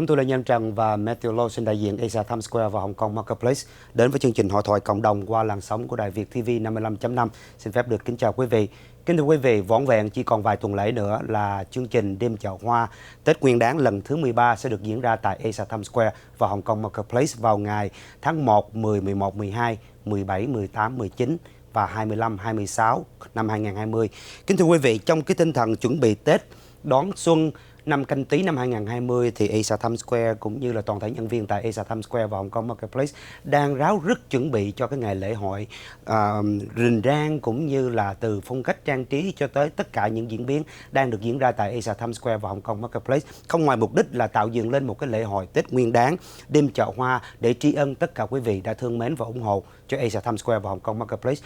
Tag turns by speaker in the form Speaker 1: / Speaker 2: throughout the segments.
Speaker 1: Chúng tôi là Nhân Trần và Matthew Low, xin đại diện Asia Times Square và Hong Kong Marketplace đến với chương trình hội thoại cộng đồng qua làn sóng của đài Việt TV 55.5. Xin phép được kính chào quý vị. Kính thưa quý vị, vỏn vẹn chỉ còn vài tuần lễ nữa là chương trình đêm chợ hoa Tết Nguyên đán lần thứ 13 sẽ được diễn ra tại Asia Times Square và Hong Kong Marketplace vào ngày tháng 1, 10, 11, 12, 17, 18, 19 và 25, 26 năm 2020. Kính thưa quý vị, trong cái tinh thần chuẩn bị Tết đón xuân năm Canh Tý năm 2020 thì Asia Times Square cũng như là toàn thể nhân viên tại Asia Times Square và Hong Kong Marketplace đang ráo riết chuẩn bị cho cái ngày lễ hội rình rang, cũng như là từ phong cách trang trí cho tới tất cả những diễn biến đang được diễn ra tại Asia Times Square và Hong Kong Marketplace, không ngoài mục đích là tạo dựng lên một cái lễ hội Tết Nguyên đán đêm chợ hoa để tri ân tất cả quý vị đã thương mến và ủng hộ cho Asia Times Square và Hong Kong Marketplace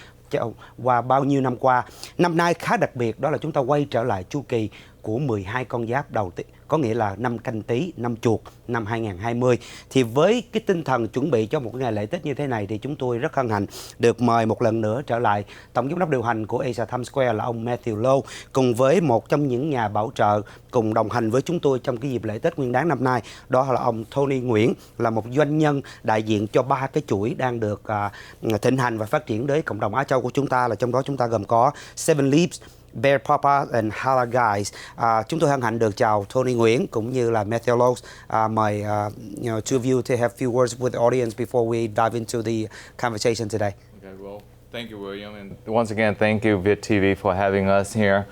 Speaker 1: qua bao nhiêu năm qua. Năm nay khá đặc biệt, đó là chúng ta quay trở lại chu kỳ của 12 con giáp đầu tiên, có nghĩa là năm Canh Tý, năm Chuột, năm 2020. Thì với cái tinh thần chuẩn bị cho một ngày lễ Tết như thế này thì chúng tôi rất hân hạnh được mời một lần nữa trở lại Tổng giám đốc điều hành của Asia Times Square là ông Matthew Low, cùng với một trong những nhà bảo trợ cùng đồng hành với chúng tôi trong cái dịp lễ Tết Nguyên đán năm nay, đó là ông Tony Nguyễn, là một doanh nhân đại diện cho 3 cái chuỗi đang được thịnh hành và phát triển đến cộng đồng Á Châu của chúng ta, là trong đó chúng ta gồm có Seven Leaves, Bear Papas and Hala Guys. Chúng tôi hân hạnh được chào Tony Nguyễn cũng như là Matthew Lowe. Mời two of you to have few words with the audience before we dive into the conversation today.
Speaker 2: Okay, well, thank you, William, and once again, thank you, Vid TV, for having us here.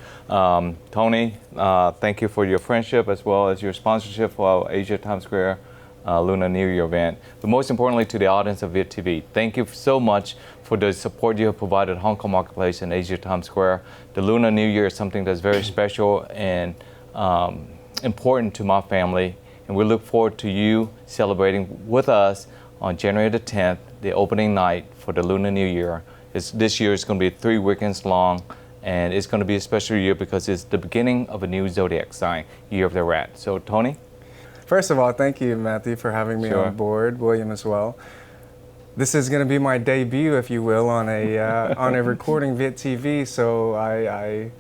Speaker 2: Tony, thank you for your friendship as well as your sponsorship for our Asia Times Square Lunar New Year event. But most importantly, to the audience of Vid TV, thank you so much for the support you have provided Hong Kong Marketplace and Asia Times Square. The Lunar New Year is something that's very special and important to my family, and we look forward to you celebrating with us on January the 10th, the opening night for the Lunar New Year. This year is going to be 3 weekends long, and it's going to be a special year because it's the beginning of a new zodiac sign, Year of the Rat. So, Tony?
Speaker 3: First of all, thank you, Matthew, for having me on board. William as well. This is going to be my debut, if you will, on a recording Vid TV. So I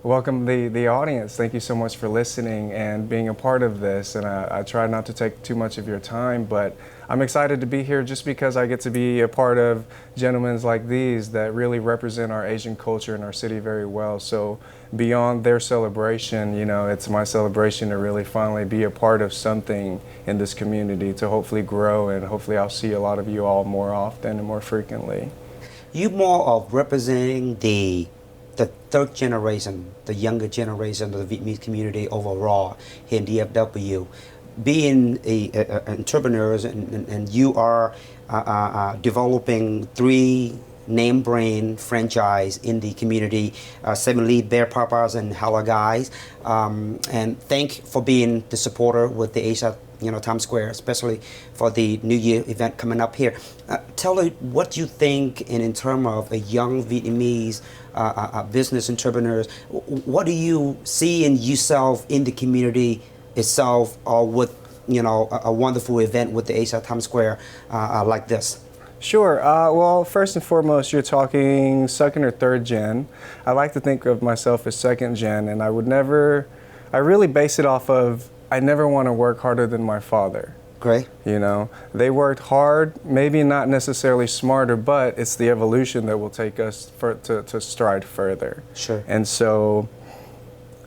Speaker 3: welcome the audience. Thank you so much for listening and being a part of this. And I try not to take too much of your time, but I'm excited to be here just because I get to be a part of gentlemen like these that really represent our Asian culture and our city very well. So beyond their celebration, you know, it's my celebration to really finally be a part of something in this community to hopefully grow, and hopefully I'll see a lot of you all more often and more frequently.
Speaker 1: You more of representing the third generation, the younger generation of the Vietnamese community overall here in DFW. Being entrepreneurs and you are developing 3 name brand franchise in the community, Seven Lead, Bear Papas and Hala Guys, and thank for being the supporter with the Asia Times Square, especially for the New Year event coming up here. Tell us what you think in terms of a young Vietnamese business entrepreneurs. What do you see in yourself in the community itself, or with a wonderful event with the Asia Times Square like this?
Speaker 3: Sure. Well, first and foremost, you're talking second or third gen. I like to think of myself as second gen, and I really base it off of, I never want to work harder than my father.
Speaker 1: Great.
Speaker 3: You know, they worked hard, maybe not necessarily smarter, but it's the evolution that will take us to stride further.
Speaker 1: Sure.
Speaker 3: And so,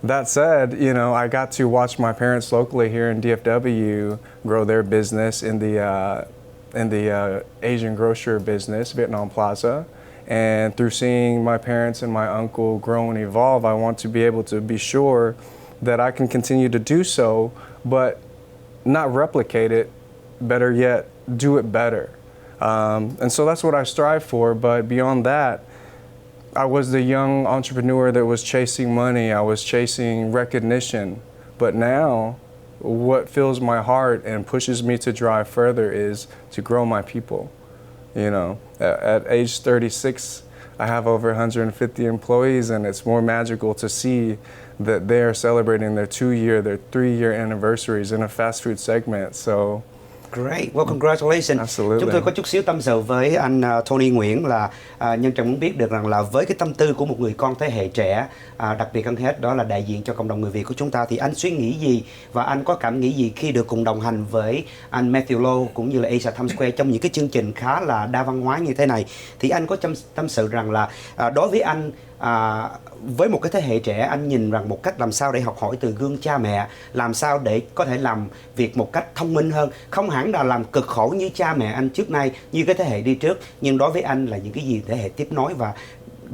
Speaker 3: that said, I got to watch my parents locally here in DFW grow their business in the Asian grocery business, Vietnam Plaza. And through seeing my parents and my uncle grow and evolve, I want to be able to be sure that I can continue to do so, but not replicate it, better yet, do it better. And so that's what I strive for, but beyond that, I was the young entrepreneur that was chasing money, I was chasing recognition, but now what fills my heart and pushes me to drive further is to grow my people. At age 36, I have over 150 employees, and it's more magical to see that they're celebrating their 2-year, their 3-year anniversaries in a fast food segment. So
Speaker 1: Great, well congratulations.
Speaker 3: Absolutely.
Speaker 1: Chúng tôi có chút xíu tâm sự với anh Tony Nguyễn là nhân trọng muốn biết được rằng là với cái tâm tư của một người con thế hệ trẻ, đặc biệt hơn hết đó là đại diện cho cộng đồng người Việt của chúng ta, thì anh suy nghĩ gì và anh có cảm nghĩ gì khi được cùng đồng hành với anh Matthew Lowe cũng như là Asia Times Square trong những cái chương trình khá là đa văn hóa như thế này? Thì anh có tâm sự rằng là đối với anh, với một cái thế hệ trẻ, anh nhìn rằng một cách làm sao để học hỏi từ gương cha mẹ, làm sao để có thể làm việc một cách thông minh hơn, không hẳn là làm cực khổ như cha mẹ anh trước nay, như cái thế hệ đi trước, nhưng đối với anh là những cái gì thế hệ tiếp nối và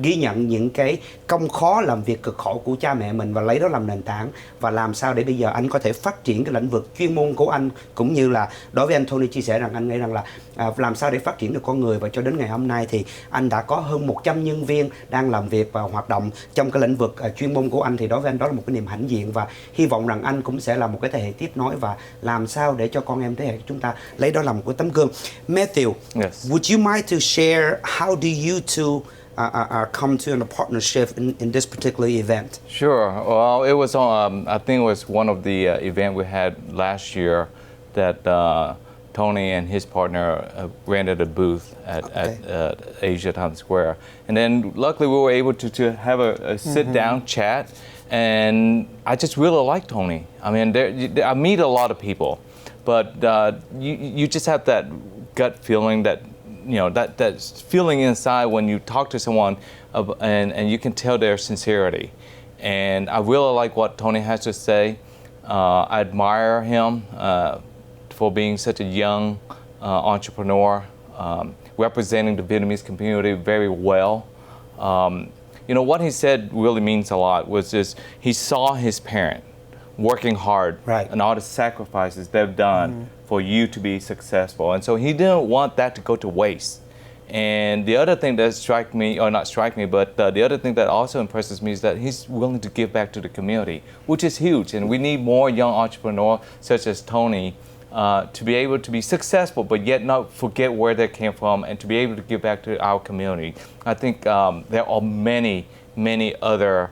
Speaker 1: ghi nhận những cái công khó làm việc cực khổ của cha mẹ mình và lấy đó làm nền tảng, và làm sao để bây giờ anh có thể phát triển cái lĩnh vực chuyên môn của anh, cũng như là đối với anh Tony chia sẻ rằng anh nghĩ rằng là làm sao để phát triển được con người, và cho đến ngày hôm nay thì anh đã có hơn 100 nhân viên đang làm việc và hoạt động trong cái lĩnh vực chuyên môn của anh, thì đối với anh đó là một cái niềm hãnh diện, và hy vọng rằng anh cũng sẽ là một cái thế hệ tiếp nối và làm sao để cho con em thế hệ của chúng ta lấy đó làm một cái tấm gương. Matthew,
Speaker 2: Yes.
Speaker 1: would you mind to share how do you two come to a partnership in this particular event?
Speaker 2: Sure. Well, it was I think it was one of the event we had last year that Tony and his partner rented a booth at Asia Times Square, and then luckily we were able to have a sit down chat, and I just really like Tony. I mean, I meet a lot of people, but you just have that gut feeling that. You know, that feeling inside when you talk to someone and you can tell their sincerity. And I really like what Tony has to say. I admire him for being such a young entrepreneur, representing the Vietnamese community very well. You know, what he said really means a lot, was just he saw his parent working hard,
Speaker 1: right,
Speaker 2: and all the sacrifices they've done for you to be successful. And so he didn't want that to go to waste. And the other thing that struck me, or not strike me, but the other thing that also impresses me is that he's willing to give back to the community, which is huge. And we need more young entrepreneurs such as Tony to be able to be successful, but yet not forget where they came from, and to be able to give back to our community. I think there are many, many other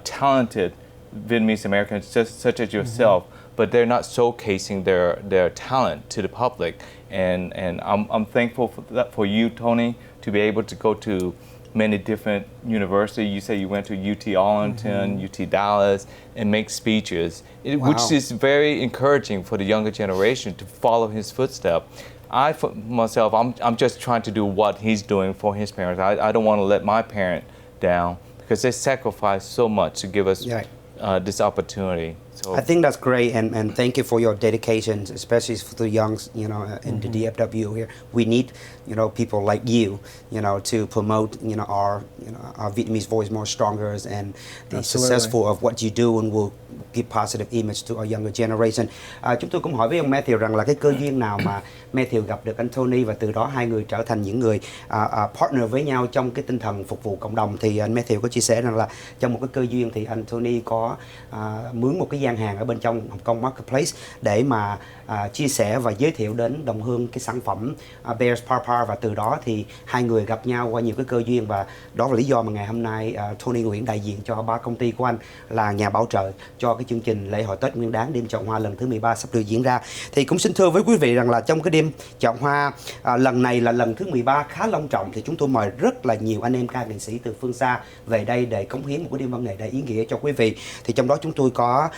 Speaker 2: talented Vietnamese Americans, such as yourself, but they're not showcasing their talent to the public. And I'm thankful for you, Tony, to be able to go to many different universities. You say you went to UT Arlington, UT Dallas, and make speeches, which is very encouraging for the younger generation to follow his footsteps. I, for myself, I'm just trying to do what he's doing for his parents. I don't want to let my parent down, because they sacrificed so much to give us this opportunity. So
Speaker 1: I think that's great, and thank you for your dedication, especially for the young, you know, in the DFW here. We need, you know, people like you know, to promote, you know, our Vietnamese voice more stronger, and the successful of what you do, and will give positive image to our younger generation. Chúng tôi cũng hỏi với ông Matthew rằng là cái cơ duyên nào mà Matthew gặp được anh Tony, và từ đó hai người trở thành những người partner với nhau trong cái tinh thần phục vụ cộng đồng. Thì anh Matthew có chia sẻ rằng là trong một cái cơ duyên thì anh Tony có mướn một cái gian hàng ở bên trong Hồng Kông Marketplace để mà chia sẻ và giới thiệu đến đồng hương cái sản phẩm Bears Papa, và từ đó thì hai người gặp nhau qua nhiều cái cơ duyên, và đó là lý do mà ngày hôm nay Tony Nguyễn đại diện cho 3 công ty của anh là nhà bảo trợ cho cái chương trình lễ hội Tết Nguyên Đán đêm chợ hoa lần thứ 13 sắp được diễn ra. Thì cũng xin thưa với quý vị rằng là trong cái đêm chợ hoa lần này là lần thứ 13 khá long trọng, thì chúng tôi mời rất là nhiều anh em ca nghệ sĩ từ phương xa về đây để cống hiến một cái đêm văn nghệ đầy ý nghĩa cho quý vị. Thì trong đó chúng tôi có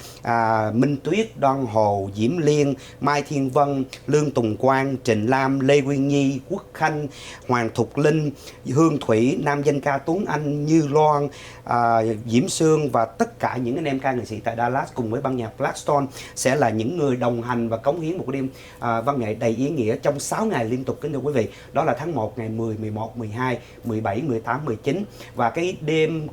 Speaker 1: Minh Tuyết, Đoan Hồ, Diễm Liên, Mai Thiên Vân, Lương Tùng Quang, Trịnh Lam, Lê Quyên Nhi, Quốc Khanh, Hoàng Thục Linh, Hương Thủy, nam danh ca Tuấn Anh, Như Loan, Diễm Sương, và tất cả những anh em ca nghệ sĩ tại Dallas cùng với ban nhạc Blackstone sẽ là những người đồng hành và cống hiến một cái đêm văn nghệ đầy ý nghĩa trong 6 ngày liên tục, kính thưa quý vị. Đó là tháng 1, ngày 10, 11, 12, 17, 18, 19, và cái đêm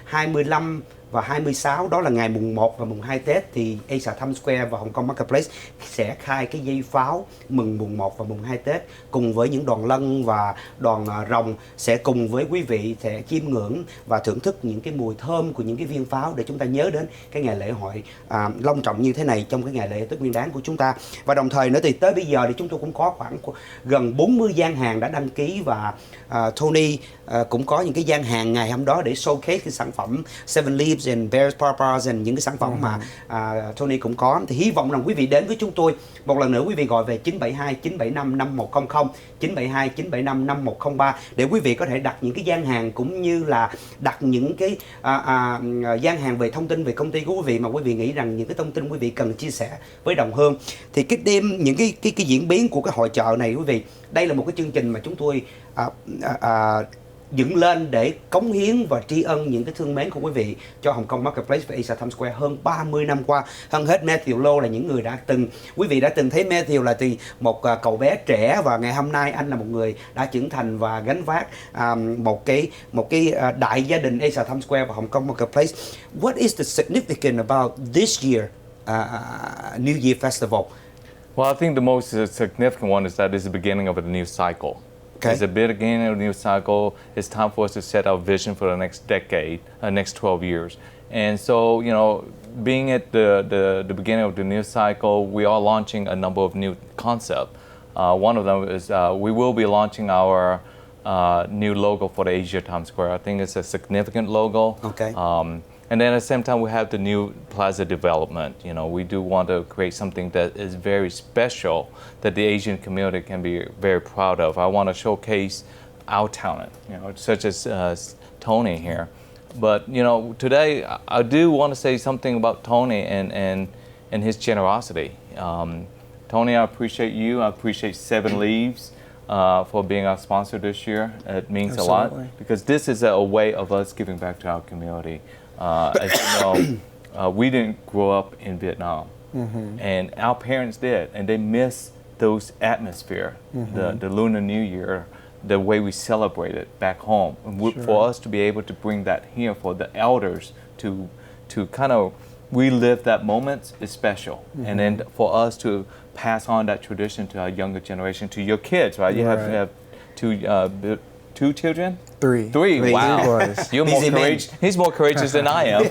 Speaker 1: 25 và 26 đó là ngày mùng 1 và mùng 2 Tết, thì Asia Times Square và Hồng Kông Marketplace sẽ khai cái dây pháo mừng mùng 1 và mùng 2 Tết, cùng với những đoàn lân và đoàn rồng sẽ cùng với quý vị sẽ chiêm ngưỡng và thưởng thức những cái mùi thơm của những cái viên pháo, để chúng ta nhớ đến cái ngày lễ hội long trọng như thế này trong cái ngày lễ Tết Nguyên Đán của chúng ta. Và đồng thời nữa thì tới bây giờ thì chúng tôi cũng có khoảng gần 40 gian hàng đã đăng ký, và Tony cũng có những cái gian hàng ngày hôm đó để showcase cái sản phẩm 7 Lee Leaves and Bears Paws and những cái sản phẩm mà Tony cũng có. Thì hy vọng rằng quý vị đến với chúng tôi một lần nữa, quý vị gọi về 972 975 5100, 972 975 5103 để quý vị có thể đặt những cái gian hàng cũng như là đặt những cái gian hàng về thông tin về công ty của quý vị mà quý vị nghĩ rằng những cái thông tin quý vị cần chia sẻ với đồng hương. Thì cái đêm những cái diễn biến của cái hội chợ này quý vị, đây là một cái chương trình mà chúng tôi dựng lên để cống hiến và tri ân những cái thương mến của quý vị cho Hồng Kông Marketplace và Asia Times Square hơn 30 năm qua. Hơn hết Matthew Low là những người quý vị đã từng thấy Matthew là từ một cậu bé trẻ, và ngày hôm nay anh là một người đã trưởng thành và gánh vác một cái đại gia đình Asia Times Square và Hồng Kông Marketplace. What is the significance about this year New Year Festival?
Speaker 2: Well, I think the most significant one is that it's the beginning of a new cycle.
Speaker 1: Okay.
Speaker 2: It's the beginning of a new cycle. It's time for us to set our vision for the next decade, next 12 years. And so, being at the beginning of the new cycle, we are launching a number of new concepts. One of them is we will be launching our new logo for the Asia Times Square. I think it's a significant logo.
Speaker 1: Okay.
Speaker 2: And then at the same time, we have the new plaza development. We do want to create something that is very special that the Asian community can be very proud of. I want to showcase our talent, such as Tony here. But today I do want to say something about Tony and his generosity. Tony, I appreciate you. I appreciate Seven Leaves for being our sponsor this year. It means
Speaker 3: Absolutely.
Speaker 2: a lot because this is a way of us giving back to our community. As you know, we didn't grow up in Vietnam, and our parents did, and they miss those atmosphere, the Lunar New Year, the way we celebrate it back home. And for us to be able to bring that here, for the elders to kind of relive that moment is special. And then for us to pass on that tradition to our younger generation, to your kids, right? You have two children?
Speaker 3: Three.
Speaker 2: Wow. You're more
Speaker 1: Busy man.
Speaker 2: courageous. He's more courageous than I am.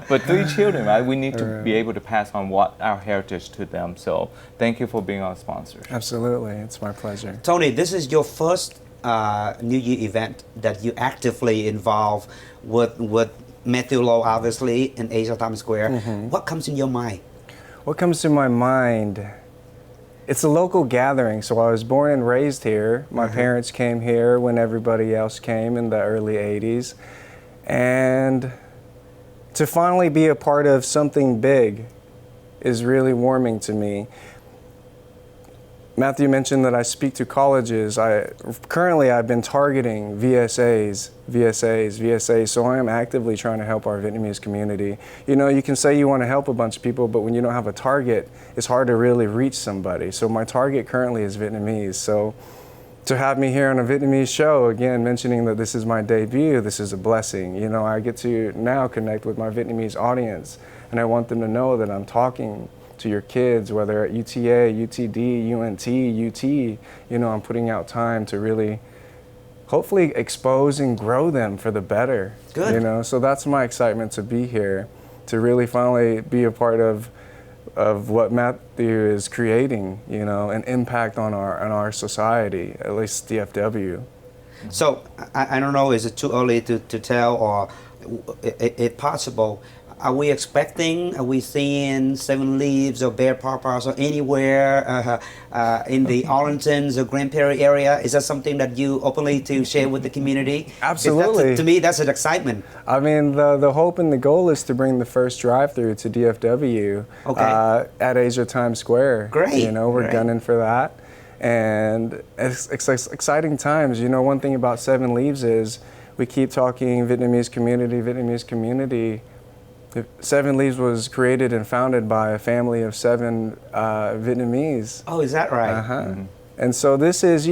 Speaker 2: But 3 children, right? We need to be able to pass on our heritage to them. So thank you for being our sponsor.
Speaker 3: Absolutely. It's my pleasure.
Speaker 1: Tony, this is your first New Year event that you actively involve with Matthew Low, obviously, in Asia Times Square. What comes in your mind?
Speaker 3: What comes to my mind? It's a local gathering. So I was born and raised here. My parents came here when everybody else came in the early 80s. And to finally be a part of something big is really warming to me. Matthew mentioned that I speak to colleges. Currently I've been targeting VSAs, so I am actively trying to help our Vietnamese community. You can say you want to help a bunch of people, but when you don't have a target, it's hard to really reach somebody. So my target currently is Vietnamese. So to have me here on a Vietnamese show, again, mentioning that this is my debut, this is a blessing. I get to now connect with my Vietnamese audience, and I want them to know that I'm talking to your kids, whether at UTA, UTD, UNT, UT, I'm putting out time to really hopefully expose and grow them for the better.
Speaker 1: Good.
Speaker 3: So that's my excitement to be here, to really finally be a part of what Matthew is creating, an impact on our society, at least DFW.
Speaker 1: So I don't know, is it too early to tell, or if possible, are we seeing Seven Leaves or Bear Paws or anywhere in the Arlingtons or Grand Prairie area? Is that something that you openly to share with the community?
Speaker 3: Absolutely.
Speaker 1: To me, that's an excitement.
Speaker 3: I mean, the hope and the goal is to bring the first drive-through to DFW at Asia Times Square.
Speaker 1: Great.
Speaker 3: We're
Speaker 1: Great.
Speaker 3: gunning for that. And it's exciting times. One thing about Seven Leaves is we keep talking Vietnamese community. Seven Leaves was created and founded by a family of 7 Vietnamese.
Speaker 1: Oh, is that right?
Speaker 3: And so this is,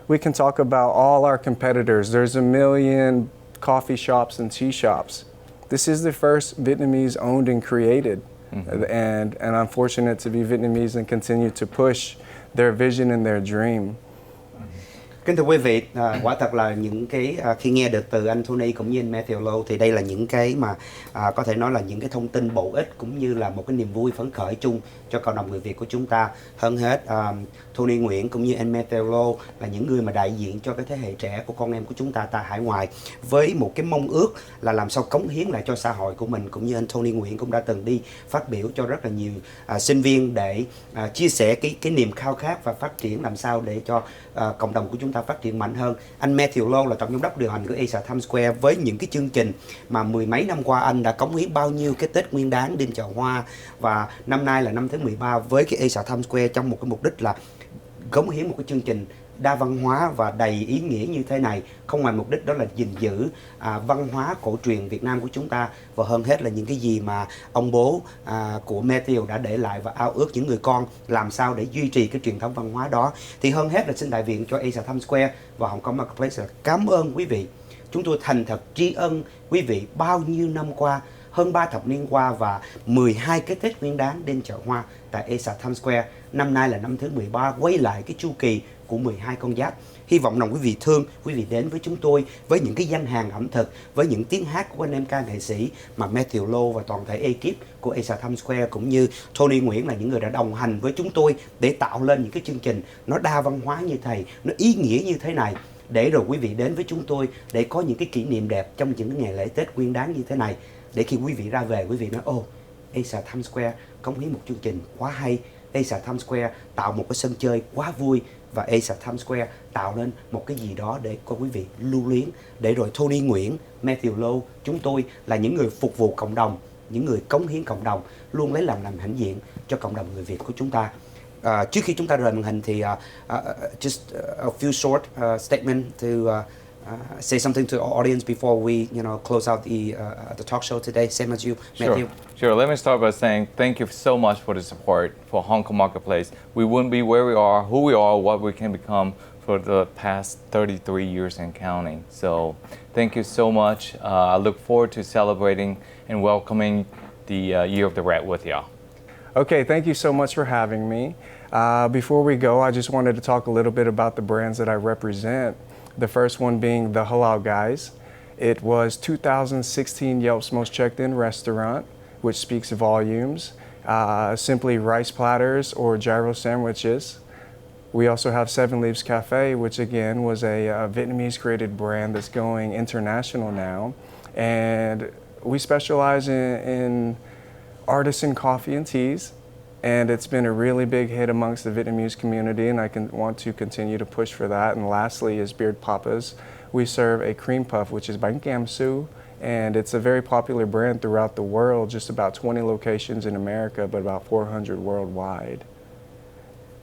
Speaker 3: we can talk about all our competitors. There's 1 million coffee shops and tea shops. This is the first Vietnamese owned and created. And I'm fortunate to be Vietnamese and continue to push their vision and their dream.
Speaker 1: Kính thưa quý vị, quả thật là những cái khi nghe được từ anh Tony cũng như anh Matthew Lowe thì đây là những cái mà có thể nói là những cái thông tin bổ ích cũng như là một cái niềm vui phấn khởi chung cho cộng đồng người Việt của chúng ta. Hơn hết, Tony Nguyễn cũng như anh Matthew Lowe là những người mà đại diện cho cái thế hệ trẻ của con em của chúng ta tại hải ngoại với một cái mong ước là làm sao cống hiến lại cho xã hội của mình, cũng như anh Tony Nguyễn cũng đã từng đi phát biểu cho rất là nhiều sinh viên để chia sẻ cái niềm khao khát và phát triển làm sao để cho cộng đồng của chúng ta phát triển mạnh hơn. Anh Matthew Lowe là tổng giám đốc điều hành của Asia Times Square với những cái chương trình mà mười mấy năm qua anh đã cống hiến bao nhiêu cái Tết Nguyên Đán đêm chợ hoa, và năm nay là năm thứ 13 với cái Asia Times Square trong một cái mục đích là cống hiến một cái chương trình đa văn hóa và đầy ý nghĩa như thế này, không ngoài mục đích đó là gìn giữ văn hóa cổ truyền Việt Nam của chúng ta, và hơn hết là những cái gì mà ông bố của Matthew đã để lại và ao ước những người con làm sao để duy trì cái truyền thống văn hóa đó. Thì hơn hết là xin đại diện cho Asia Times Square và Hồng Kông Marketplace là cảm ơn quý vị. Chúng tôi thành thật tri ân quý vị bao nhiêu năm qua, hơn 3 thập niên qua, và 12 cái Tết Nguyên Đán đêm chợ hoa tại Asia Times Square. Năm nay là năm thứ 13 quay lại cái chu kỳ của 12 con giáp. Hy vọng rằng quý vị thương, quý vị đến với chúng tôi với những cái gian hàng ẩm thực, với những tiếng hát của anh em ca nghệ sĩ mà Matthew Lowe và toàn thể ekip của Asia Times Square cũng như Tony Nguyễn là những người đã đồng hành với chúng tôi để tạo lên những cái chương trình nó đa văn hóa như thầy, nó ý nghĩa như thế này, để rồi quý vị đến với chúng tôi để có những cái kỷ niệm đẹp trong những cái ngày lễ Tết Nguyên Đán như thế này, để khi quý vị ra về quý vị nói ô, Asia Times Square cống hiến một chương trình quá hay, Asia Times Square tạo một cái sân chơi quá vui, và Asia Times Square tạo nên một cái gì đó để có quý vị lưu luyến, để rồi Tony Nguyễn, Matthew Lowe, chúng tôi là những người phục vụ cộng đồng, những người cống hiến cộng đồng, luôn lấy làm hãnh diện cho cộng đồng người Việt của chúng ta. Trước khi chúng ta rời màn hình thì just a few short statement to say something to our audience before we, close out the talk show today. Same as you, Matthew.
Speaker 2: Sure. Let me start by saying thank you so much for the support for Hong Kong Marketplace. We wouldn't be where we are, who we are, what we can become for the past 33 years and counting. So thank you so much. I look forward to celebrating and welcoming the Year of the Rat with y'all.
Speaker 3: Okay, thank you so much for having me. Before we go, I just wanted to talk a little bit about the brands that I represent. The first one being the Halal Guys. It was 2016 Yelp's most checked-in restaurant, which speaks volumes. Simply rice platters or gyro sandwiches. We also have Seven Leaves Cafe, which again was a Vietnamese-created brand that's going international now. And we specialize in artisan coffee and teas, and it's been a really big hit amongst the Vietnamese community, and I want to continue to push for that. And lastly is Beard Papas. We serve a cream puff, which is bánh kem su, and it's a very popular brand throughout the world, just about 20 locations in America, but about 400 worldwide.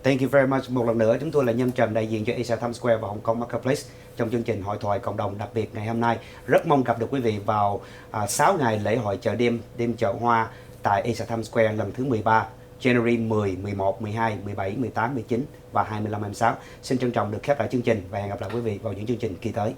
Speaker 1: Thank you very much. Một lần nữa chúng tôi là nhân trần đại diện cho Asia Times Square và Hồng Kông Marketplace trong chương trình hội thoại cộng đồng đặc biệt ngày hôm nay. Rất mong gặp được quý vị vào 6 ngày lễ hội chợ đêm chợ hoa tại Asia Times Square lần thứ 13, January 10, 11, 12, 17, 18, 19 và 25, 26. Xin trân trọng được khép lại chương trình và hẹn gặp lại quý vị vào những chương trình kỳ tới.